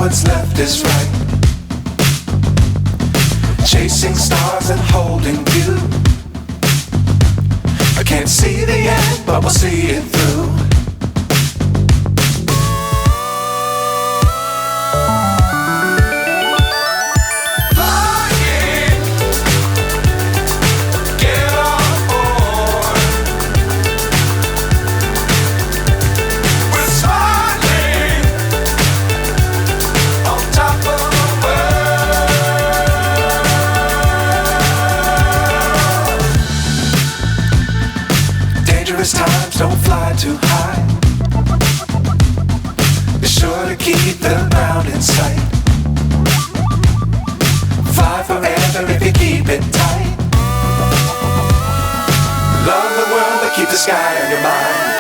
what's left is right. Chasing stars and holding you. I can't see the end, but we'll see it through. Times don't fly too high. Be sure to keep the ground in sight. Fly forever if you keep it tight. Love the world but keep the sky on your mind.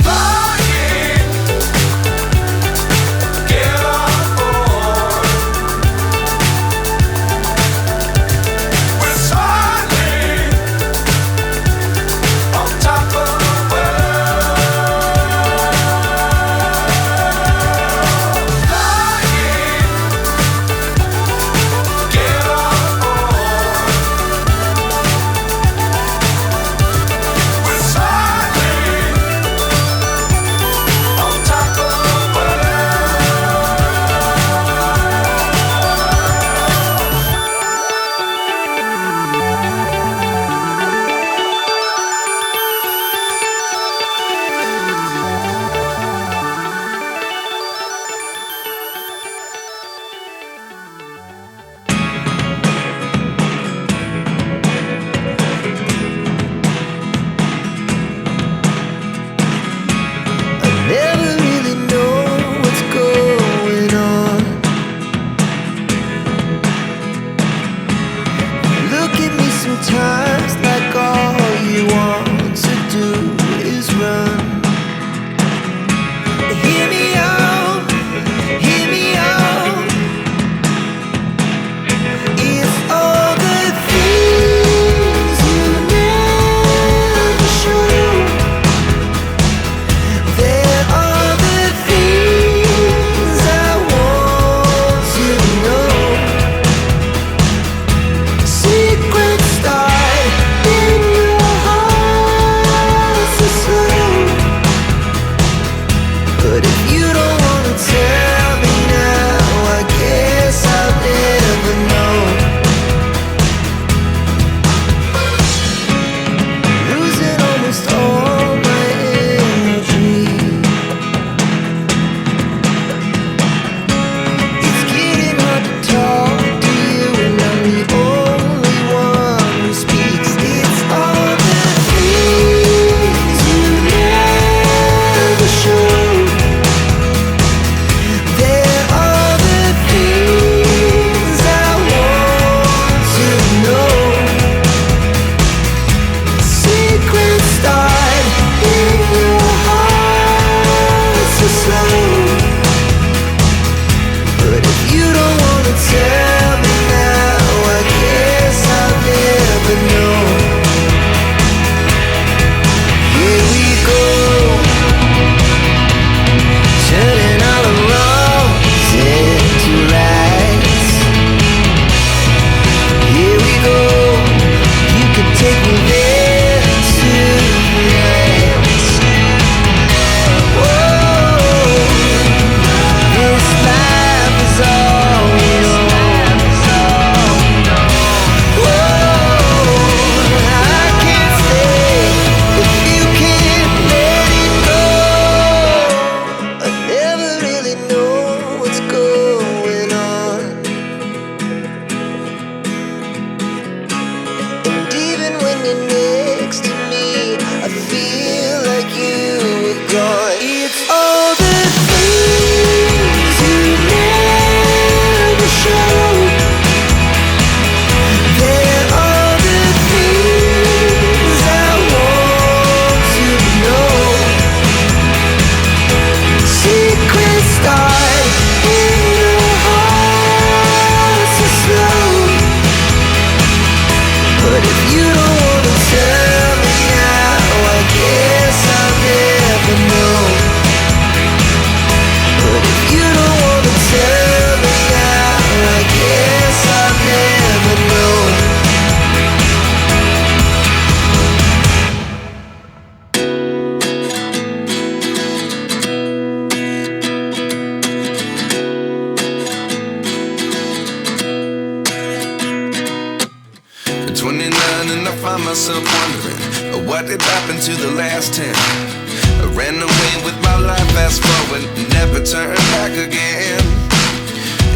What did happen to the last 10? I ran away with my life, fast forward, never turn back again.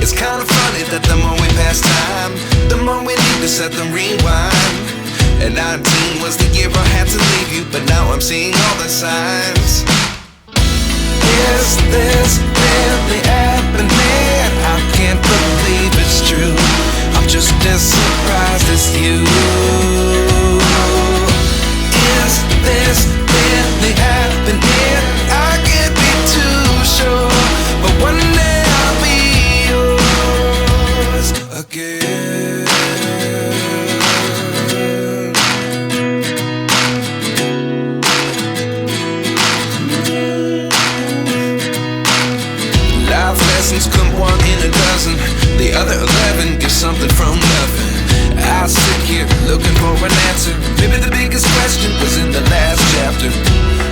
It's kind of funny that the more we pass time, the more we need to set them rewind. And 19 was the year I had to leave you, but now I'm seeing all the signs. Is this really happening? I can't believe it's true. I'm just as surprised as you. Is this really happening? I can't be too sure, but one day I'll be yours again. Life lessons come one in a dozen. The other 11 give something from nothing. I sit here looking for an answer. Maybe the biggest question was in the last chapter.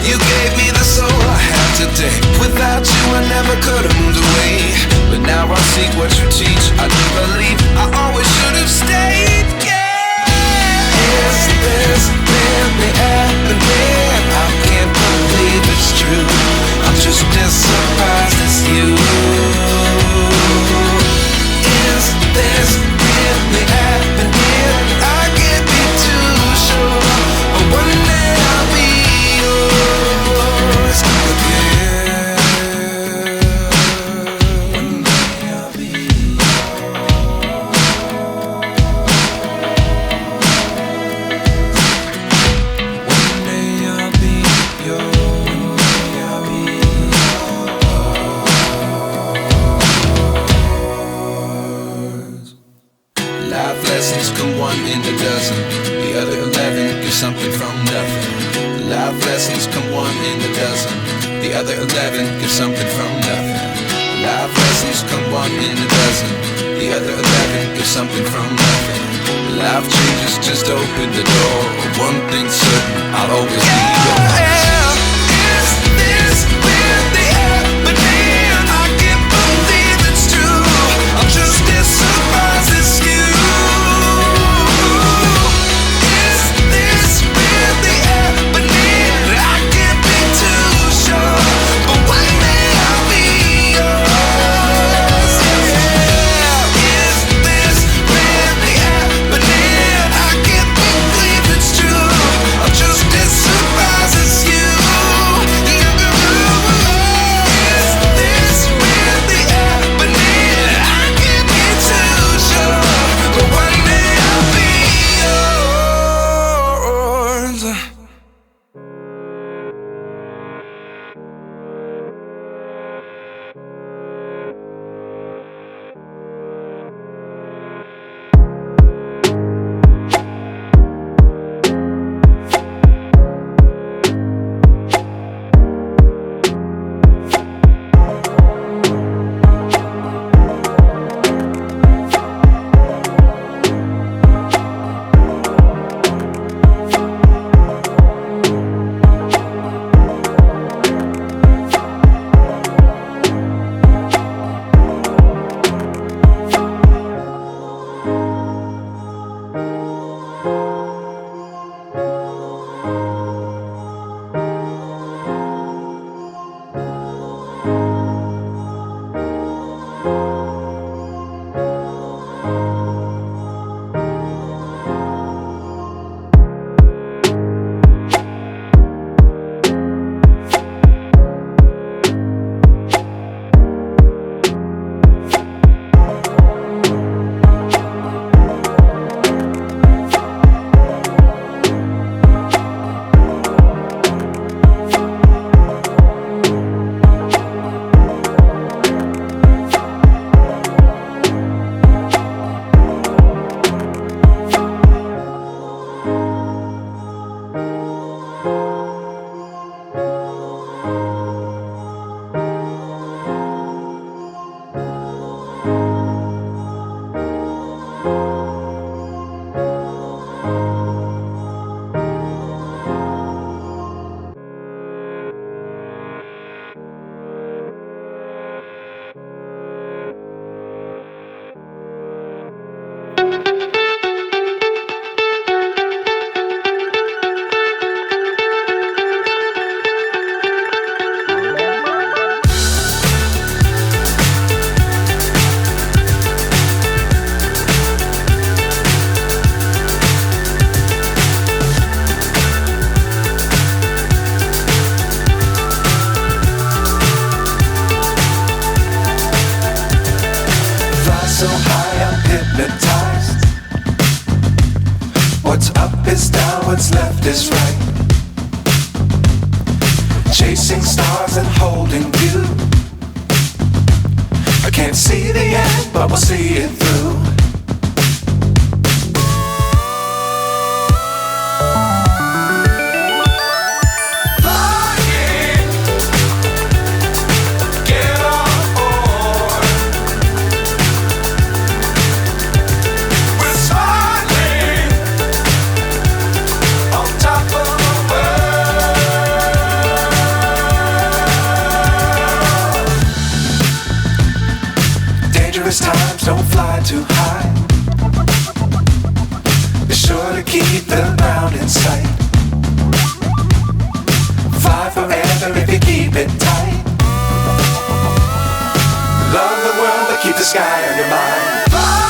You gave me the soul I have today. Without you I never could have moved away. But now I see what you teach. I do believe I always should have stayed. Yeah. Is this really happening? I can't believe it's true. I'm just as surprised as you. Is this really happening? I can't be too sure, but one day I'll be yours again. One day I'll be yours. One day I'll be yours. Life lessons come one in a dozen. The other 11 give something from nothing. Life lessons come one in a dozen. The other 11 give something from nothing. Life lessons come one in a dozen. The other 11 give something from nothing. Life changes just open the door. One thing's certain, I'll always be yours. Is this really happening? I can't believe it's true. I'm just as surprised as you. Is this really happening? I can't be too sure, but one day I'll be yours. Yeah. Is this really happening? I can't believe it's true. I'm just as surprised as you. what's left is right. Chasing stars and holding you. I can't see the end, but we'll see it through. Times don't fly too high. Be sure to keep the ground in sight. Fly forever if you keep it tight. Love the world but keep the sky on your mind. Fly.